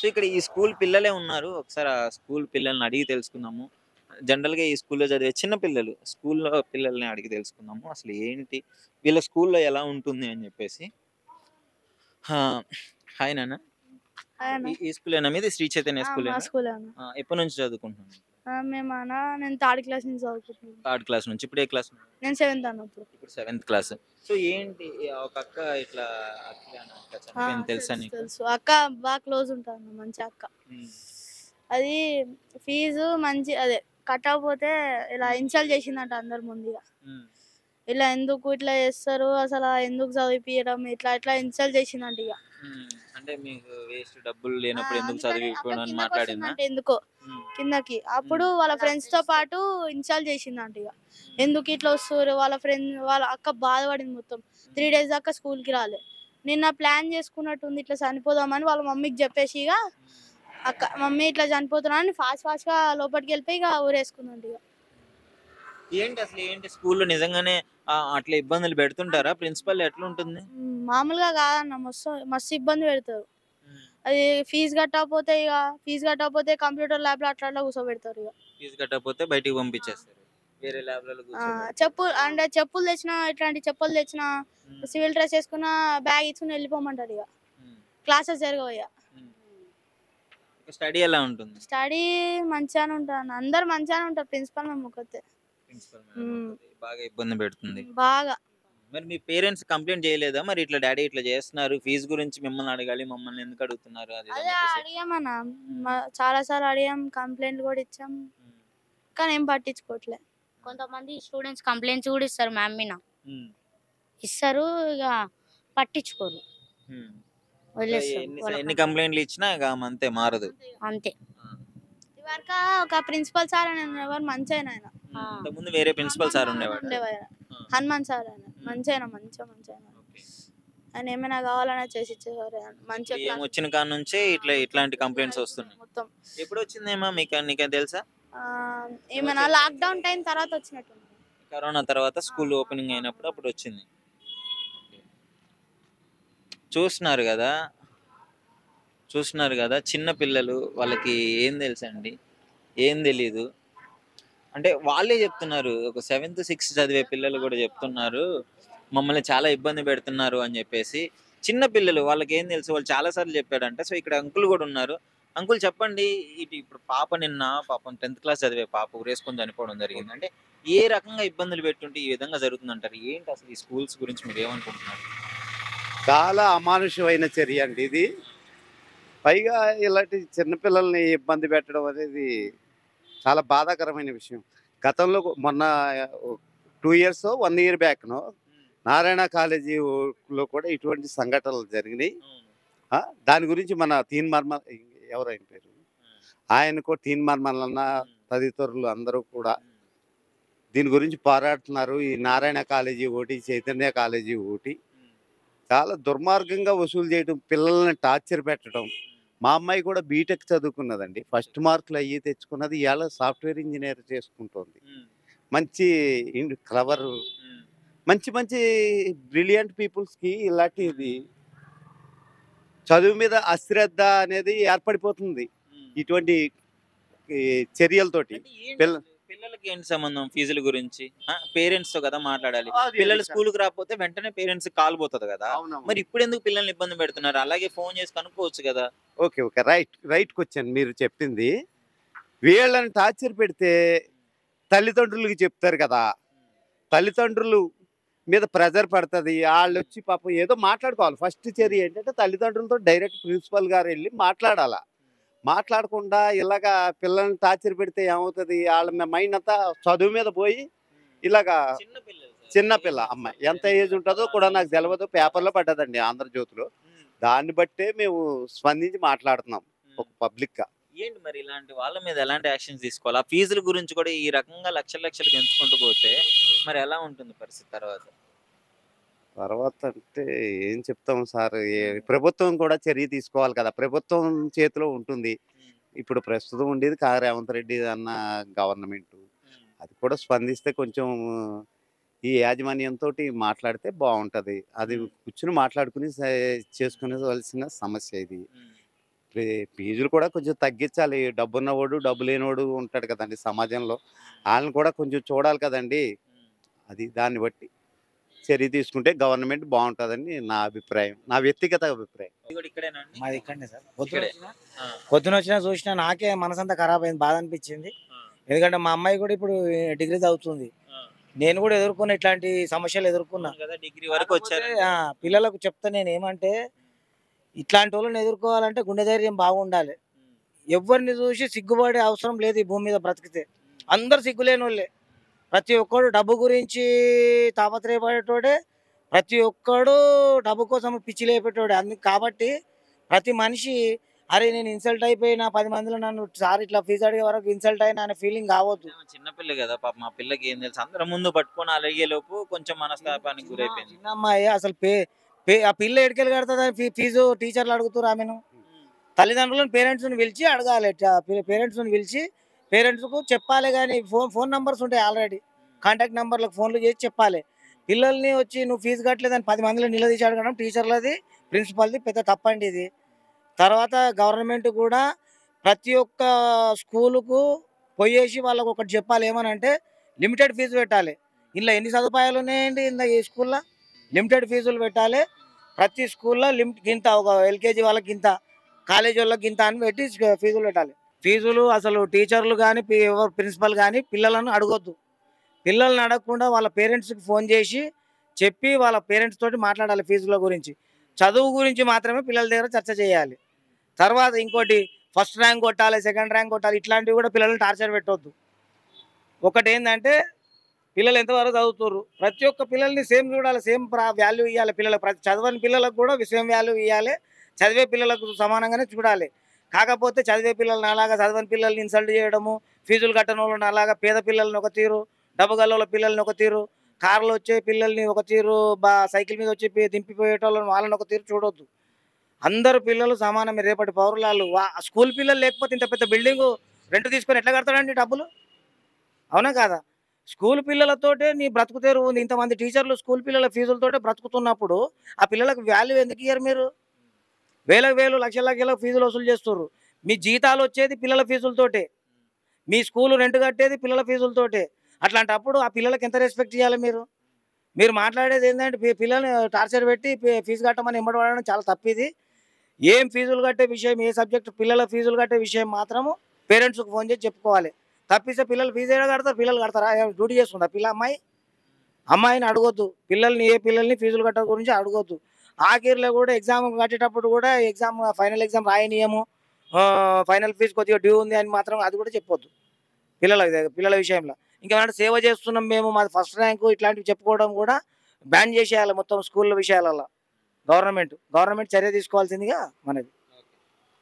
So, ఇక్కడ ఈ school పిల్లలే ఉన్నారు. ఒకసారి ఆ స్కూల్ పిల్లల్ని అడిగి తెలుసుకుందాము. జనరల్‌గా ఈ స్కూల్‌లో చదివే చిన్న పిల్లలు, స్కూల్‌లో పిల్లల్ని అడిగి తెలుసుకుందాము. అసలు ఏంటి? వీళ్ళ స్కూల్‌లో ఎలా ఉంటుంది అని చెప్పేసి. ఆ! హాయ్ నాన్న. హాయ్ అన్న. ఈ స్కూలేనా మీది? శ్రీ చైతన్య మా స్కూలేనా? స్కూలే అన్న. ఎప్పటినుంచి చదువుకుంటున్నారు? నేను థర్డ్ క్లాస్ నుంచి చదువుకుంటున్నాను. థర్డ్ క్లాస్ నుంచి. ఇప్పుడు ఏ క్లాస్? నేను సెవెంత్ అన్న ఇప్పుడు. ఇప్పుడు సెవెంత్ క్లాస్. సో, ఏంటి ఒక అక్క ఇట్లా అఖిల అనే అక్క చనిపోయింది తెలుసా తెలుసు నీకు? తెలుసు. అక్క బాగా క్లోజ్ ఉంటాను, మంచి అక్క. హ్మ్. అది ఫీజు మంచి అదే కట్టకపోతే ఇలా ఇన్సల్ట్ చేసిందంట అందరి ముందుగా. హ్మ్. ఇలా ఎందుకు ఇట్లా చేస్తారు, అసలు ఎందుకు చదివిపియడం, ఇట్లా ఇట్లా ఇన్సల్ట్ చేసిందంట ఇక. హ్మ్. అంటే మీకు వేస్ట్ డబ్బులు లేనప్పుడు ఎందుకు అందుకని అక్క చదివిపియడం అని కిందకి మాట్లాడిందా? వస్తుందంట ఎందుకో హ్మ్. కిందకి. అప్పుడు హ్మ్. వాళ్ళ ఫ్రెండ్స్ తో పాటు ఇన్సల్ట్ చేసిందంట ఇక. ఎందుకు ఇట్లా వస్తారు వాళ్ళ అక్క బాధపడింది మొత్తం. 3 days దాకా స్కూల్కి రాలే. నిన్న ప్లాన్ చేసుకున్నట్టుంది ఇట్లా చనిపోదామని వాళ్ళ మమ్మీకి చెప్పేసి ఇక అక్క మమ్మీ ఇట్లా చనిపోతున్నా అని ఫాస్ట్ గా లోపలికి వెళ్ళిపోయి ఇక ఊరేసుకుందంట ఇక. ఏంటి అసలు ఏంటి స్కూల్‌లో నిజంగానే అట్లా ఇబ్బందులు పెడుతుంటారా? ప్రిన్సిపల్ ఎట్లుంటుంది? మామూలుగా కాదన్న, మస్తు మస్తు ఇబ్బంది పెడతారు. హ్మ్. అది ఫీజు కట్టకపోతే కంప్యూటర్ ల్యాబ్లో అట్లా అట్లా కూర్చోబెడతారు ఇక. ఫీజు కట్టకపోతే బయటికి పంపించేస్తారు. వేరే ల్యాబ్‌లలో కూర్చోబెడతారు. ఇట్లాంటి చెప్పులు తెచ్చినా హ్మ్. సివిల్ డ్రెస్ వేసుకున్న బ్యాగ్ ఇచ్చుకుని వెళ్ళిపోమంటారు ఇక. హ్మ్. క్లాసెస్ జరగవు ఇక. హ్మ్. స్టడీ ఎలా ఉంటుంది? స్టడీ మంచిగానే ఉంటాను, అందరు మంచిగానే ఉంటారు, ప్రిన్సిపల్ మేము ఒకతే. ప్రిన్సిపల్ మేడం ఒకటి బాగా ఇబ్బంది పెడుతుంది. బాగా. మరి మీ పేరెంట్స్ కంప్లెయింట్ చేయలేదా? మరి ఇట్లా డాడీ ఇట్లా చేస్తున్నారు. ఫీజు గురించి మిమ్మల్ని అడగాలి. మమ్మల్ని ఎందుకు అడుగుతున్నారు? అది ఇది అని అదే చెప్పేసి. అడిగామన్నా, చాలా సార్లు అడిగాం, కంప్లైంట్ కూడా ఇచ్చాం, హ్మ్. కానీ ఏం పట్టించుకోవట్లే. కొంతమంది స్టూడెంట్స్ కంప్లైంట్స్ కూడా ఇస్తారు మ్యామ్ మీద. హ్మ్. ఇస్తారు ఇక పట్టించుకోరు, హ్మ్. సో, వదిలేస్తారు ఎన్ని వాళ్ళ ఎన్ని కంప్లెయింట్లు ఇచ్చినా ఇక ఆమె అంతే మారదు. అంతే. ఆ. ఇదివరకు ఒక ప్రిన్సిపల్ సార్ అని ఎవరు మంచి ఆయన. ఇంతకుముందు వేరే ప్రిన్సిపల్ సార్ ఉండేవాడు. ఉండేవారు హనుమాన్ సార్ ఆయన మంచి ఆయన. ఓకే. ఆయన ఏమైనా కావాలన్నా చేసి ఇచ్చేవారు ఆయన. ఇప్పుడు మంచిగా ఏమొచ్చిన కాడ నుంచే ఇట్లాంటి కంప్లైంట్స్ వస్తున్నాయి. మొత్తం. ఎప్పుడు వచ్చిందేమో నీకేం తెలుసా? ఏమైనా లాక్డౌన్ టైం తర్వాత వచ్చినట్టు. కరోనా తర్వాత స్కూల్ ఓపెనింగ్ అయినప్పుడు అప్పుడు వచ్చింది. చూస్తున్నారు కదా, చూస్తున్నారు కదా చిన్న పిల్లలు వాళ్ళకి ఏం తెలుసండి? ఏం తెలీదు. అంటే వాళ్ళే చెప్తున్నారు. ఒక 7th, 6th చదివే పిల్లలు కూడా చెప్తున్నారు. మమ్మల్ని చాలా ఇబ్బంది పెడుతున్నారు అని చెప్పేసి. చిన్న పిల్లలు వాళ్ళకేం తెలుసు? వాళ్ళు చాలా సార్లు చెప్పాడంట. సో, ఇక్కడ అంకుల్ కూడా ఉన్నారు. అంకుల్ చెప్పండి. ఇప్పుడు పాప నిన్న పాపం 10th క్లాస్ చదివే పాప ఉరేసుకొని చనిపోవడం జరిగింది. అంటే ఏ రకంగా ఇబ్బందులు పెట్టుంటే ఈ విధంగా జరుగుతుందంటారు? ఏంటి అసలు ఈ స్కూల్స్ గురించి మీరేమనుకుంటున్నారు? చాలా అమానుషమైన చర్య అండి ఇది. పైగా ఇలాంటి చిన్నపిల్లల్ని ఇబ్బంది పెట్టడం అనేది చాలా బాధాకరమైన విషయం. గతంలో మొన్న 2 ఇయర్స్, 1 ఇయర్ బ్యాక్‌నో నారాయణ కాలేజీలో కూడా ఇటువంటి సంఘటనలు జరిగినాయి. అవును. దాని గురించి మన ఎవరాయన పేరు? ఆయన కూడా తీన్మార్మలన్న తదితరులు అందరూ కూడా దీని గురించి పోరాడుతున్నారు. ఈ నారాయణ కాలేజీ ఒకటి, చైతన్య కాలేజీ ఒకటి చాలా దుర్మార్గంగా వసూలు చేయడం, పిల్లల్ని టార్చర్ పెట్టడం. మా అమ్మాయి కూడా బీటెక్ చదువుకున్నదండి. ఫస్ట్ మార్కులు అయ్యి తెచ్చుకున్నది. ఇవాళ సాఫ్ట్‌వేర్ ఇంజినీర్ చేసుకుంటోంది. మంచి క్లవర్, మంచి మంచి బ్రిలియంట్ పీపుల్స్‌కి ఇలాంటిది చదువు మీద అశ్రద్ధ అనేది ఏర్పడిపోతుంది ఇటువంటి చర్యలతోటి. అంటే ఏంటి పిల్ల అసలు పిల్లలకి ఏంటి సంబంధం ఫీజుల గురించి? పేరెంట్స్ తో కదా మాట్లాడాలి. అది పిల్లలు అది స్కూల్‌కి రాకపోతే వెంటనే పేరెంట్స్ కాల్ పోతది కదా! అవునవును. మరి ఇప్పుడెందుకు పిల్లల్ని ఇబ్బంది పెడుతున్నారు? అలాగే ఫోన్ చేసి కనుక్కోవచ్చు కదా! ఓకే. రైట్‌కొచ్చాను మీరు చెప్పింది. వీళ్ళని టార్చర్ పెడితే తల్లిదండ్రులకి చెప్తారు కదా! తల్లిదండ్రులు మీద ప్రెషర్ పడతది. ఆళ్ళొచ్చి పాపం ఏదో మాట్లాడుకోవాలి. ఫస్ట్ చర్య ఏంటంటే తల్లిదండ్రులతో డైరెక్ట్ ప్రిన్సిపల్ గారెళ్లి మాట్లాడాల. మాట్లాడకుండా ఇలాగా పిల్లల్ని టార్చర్ పెడితే ఏమవుతది? ఆళ్ళ మైండ్ అంతా చదువు మీద పోయి ఇలాగా చిన్న పిల్లలు సార్. చిన్న పిల్ల అమ్మాయి. ఎంత ఏజ్ ఉంటదో కూడా నాకు తెలవదు. పేపర్‌లో పడ్డదండి 'ఆంధ్రజ్యోతిలో'. దాన్ని బట్టే మేము స్పందించి మాట్లాడుతున్నాం ఒక పబ్లిక్‌గా. ఏంటి మరి ఇలాంటి వాళ్ళ మీద ఎలాంటి యాక్షన్స్ తీసుకోవాలి? ఆ ఫీజుల గురించి కూడా ఈ రకంగా లక్షలు లక్షలు పెంచుకుంటూ పోతే మరి ఎలా ఉంటుంది పరిస్థితి తర్వాత? తర్వాత అంటే ఏం చెప్తాం సార్? ప్రభుత్వం కూడా చర్య తీసుకోవాలి కదా! ప్రభుత్వం చేతిలో ఉంటుంది. ఇప్పుడు ప్రస్తుతం ఉండేది రేవంత్ రెడ్డి అన్న గవర్నమెంటు. అది కూడా స్పందిస్తే కొంచెం ఈ యాజమాన్యంతోటి మాట్లాడితే బావుంటది. అది కూర్చొని మాట్లాడుకొని చేసుకునేవలసిన సమస్య ఇది. ఫీజులు కూడా కొంచెం తగ్గించాలి. డబ్బున్నవాడు, డబ్బు లేనివాడు ఉంటాడు కదండీ సమాజంలో. వాళ్ళని కూడా కొంచెం చూడాలి కదండీ. అది దాన్ని బట్టి చర్య తీసుకుంటే గవర్నమెంట్ బాగుంటుందని నా అభిప్రాయం, నా వ్యక్తిగత అభిప్రాయం. ఇది కూడా ఇక్కడేనా అండి? మాది ఇక్కడనే సార్. ఇక్కడే. ఆ, పొద్దున వచ్చినా చూసినా నాకే మనసంతా ఖరాబ్ అయింది, బాధ అనిపించింది. ఆ, ఎందుకంటే మా అమ్మాయి కూడా ఇప్పుడు డిగ్రీ చదువుతుంది. ఆ. నేను కూడా ఎదుర్కొన్న ఇట్లాంటి సమస్యలు ఎదుర్కొన్నా. అవును కదా, డిగ్రీ వరకు వచ్చారు. కాకపోతే, పిల్లలకు చెప్తా నేను ఏమంటే, ఇట్లాంటి వాళ్ళని ఎదుర్కోవాలంటే గుండె ధైర్యం బాగుండాలి. ఎవరిని చూసి సిగ్గుపడే అవసరం లేదు ఈ భూమి మీద బ్రతికితే. అందరు సిగ్గులేని వాళ్ళే. ప్రతి ఒక్కడు డబ్బు గురించి తాపత్రయపడేటోడే, ప్రతి ఒక్కడు డబ్బు కోసం పిచ్చి లేపేటోడే. కాబట్టి ప్రతి మనిషి అరే నేను ఇన్సల్ట్ అయిపోయినా 10 మందిలో నన్ను సార్ ఇట్లా ఫీజు అడిగే వరకు ఇన్సల్ట్ అయినా అనే ఫీలింగ్ కావద్దు. చిన్నపిల్ల కదా పాప, మా పిల్లకి ఏం తెలుసు, అందరం ముందు పట్టుకొని అలిగే లోపు కొంచెం మనస్తాపానికి గురైపోయింది. చిన్న అమ్మాయి అసలు ఆ పిల్ల ఎడికెళ్ళి కడుతుంది ఫీజు టీచర్లు అడుగుతారు ఆమెను. తల్లిదండ్రులను పేరెంట్స్ని పిలిచి అడగాలి. పేరెంట్స్ని పిలిచి పేరెంట్స్కు చెప్పాలి. కానీ ఫోన్ నంబర్స్ ఉంటాయి ఆల్రెడీ, కాంటాక్ట్ నెంబర్లకు ఫోన్లు చేసి చెప్పాలి. పిల్లల్ని వచ్చి నువ్వు ఫీజు కట్టలేదని 10 మందిలో నిలదీసి అడగడం టీచర్లది, ప్రిన్సిపల్ది పెద్ద తప్పండి ఇది. తర్వాత గవర్నమెంట్ కూడా ప్రతి ఒక్క స్కూలుకు పోయేసి వాళ్ళకు ఒకటి చెప్పాలి. ఏమనంటే లిమిటెడ్ ఫీజు పెట్టాలి. ఇందులో ఎన్ని సదుపాయాలు ఉన్నాయండి, ఇందులో ఈ స్కూల్లో లిమిటెడ్ ఫీజులు పెట్టాలి. ప్రతి స్కూల్లో గింత, ఒక ఎల్కేజీ వాళ్ళకి గింత, కాలేజీ వాళ్ళకి గింత అని పెట్టి ఫీజులు పెట్టాలి. ఫీజులు అసలు టీచర్లు కానీ ప్రిన్సిపల్ కానీ పిల్లలను అడగొద్దు. పిల్లల్ని అడగకుండా వాళ్ళ పేరెంట్స్కి ఫోన్ చేసి చెప్పి వాళ్ళ పేరెంట్స్ తోటి మాట్లాడాలి ఫీజుల గురించి. చదువు గురించి మాత్రమే పిల్లల దగ్గర చర్చ చేయాలి. తర్వాత ఇంకోటి, ఫస్ట్ ర్యాంక్ కొట్టాలి, సెకండ్ ర్యాంక్ కొట్టాలి, ఇట్లాంటివి కూడా పిల్లల్ని టార్చర్ పెట్టవద్దు. ఒకటి ఏంటంటే పిల్లలు ఎంతవరకు చదువుతారు, ప్రతి ఒక్క పిల్లల్ని సేమ్ చూడాలి, సేమ్ వాల్యూ ఇవ్వాలి. పిల్లలకు ప్రతి చదవని పిల్లలకు కూడా సేమ్ వాల్యూ ఇవ్వాలి, చదివే పిల్లలకు సమానంగానే చూడాలి. కాకపోతే చదివే పిల్లల్ని అలాగా చదవని పిల్లల్ని ఇన్సల్ట్ చేయడము, ఫీజులు కట్టని వాళ్ళని అలాగా, పేద పిల్లల్ని ఒక తీరు, డబ్బు గల్లోళ్ళ పిల్లల్ని ఒక తీరు, కార్లు వచ్చే పిల్లల్ని ఒక తీరు, సైకిల్ మీద వచ్చి దింపిపోయేటోళ్ళని వాళ్ళని ఒక తీరు చూడొద్దు. అందరు పిల్లలు సమానమే, రేపటి పౌరులాలు. స్కూల్ పిల్లలు లేకపోతే ఇంత పెద్ద బిల్డింగు రెంట్ తీసుకొని ఎట్లా కడతాడండి డబ్బులు? అవునా కాదా? స్కూల్ పిల్లలతోటే నీ బ్రతుకుతేరు ఉంది. ఇంతమంది టీచర్లు స్కూల్ పిల్లల ఫీజులతోటే బ్రతుకుతున్నప్పుడు ఆ పిల్లలకు వాల్యూ ఎందుకు ఇయ్యరు మీరు? వేలకు వేలు, లక్షల లక్షల ఫీజులు వసూలు చేస్తున్నారు. మీ జీతాలు వచ్చేది పిల్లల ఫీజులతోటే, మీ స్కూలు రెంట్ కట్టేది పిల్లల ఫీజులతోటే. అట్లాంటప్పుడు ఆ పిల్లలకి ఎంత రెస్పెక్ట్ చేయాలి మీరు? మీరు మాట్లాడేది ఏంటంటే పిల్లల్ని టార్చర్ పెట్టి ఫీజు కట్టమని ఎంబడడం చాలా తప్పిది. ఏం ఫీజులు కట్టే విషయం, ఏ సబ్జెక్ట్ పిల్లల ఫీజులు కట్టే విషయం మాత్రము పేరెంట్స్కి ఫోన్ చేసి చెప్పుకోవాలి. తప్పిస్తే పిల్లలు ఫీజు ఏడా కడతారు? పిల్లలు కడతారా? డ్యూటీ చేస్తుందా పిల్ల? అమ్మాయిని అడగొద్దు. ఏ పిల్లల్ని ఫీజులు కట్ట గురించి అడగొద్దు. ఆఖరిలో కూడా ఎగ్జామ్ కట్టేటప్పుడు కూడా ఫైనల్ ఎగ్జామ్ రాయనీయము, ఫైనల్ ఫీజు కొద్దిగా డ్యూ ఉంది అని మాత్రం అది కూడా చెప్పొద్దు పిల్లల విషయంలో. ఇంకేమంటే సేవ చేస్తున్నాం మేము, మాది ఫస్ట్ ర్యాంకు, ఇట్లాంటివి చెప్పుకోవడం కూడా బ్యాన్ చేసేయాలి మొత్తం స్కూళ్ళ విషయాలలో. గవర్నమెంట్ చర్య తీసుకోవాల్సిందిగా మనది.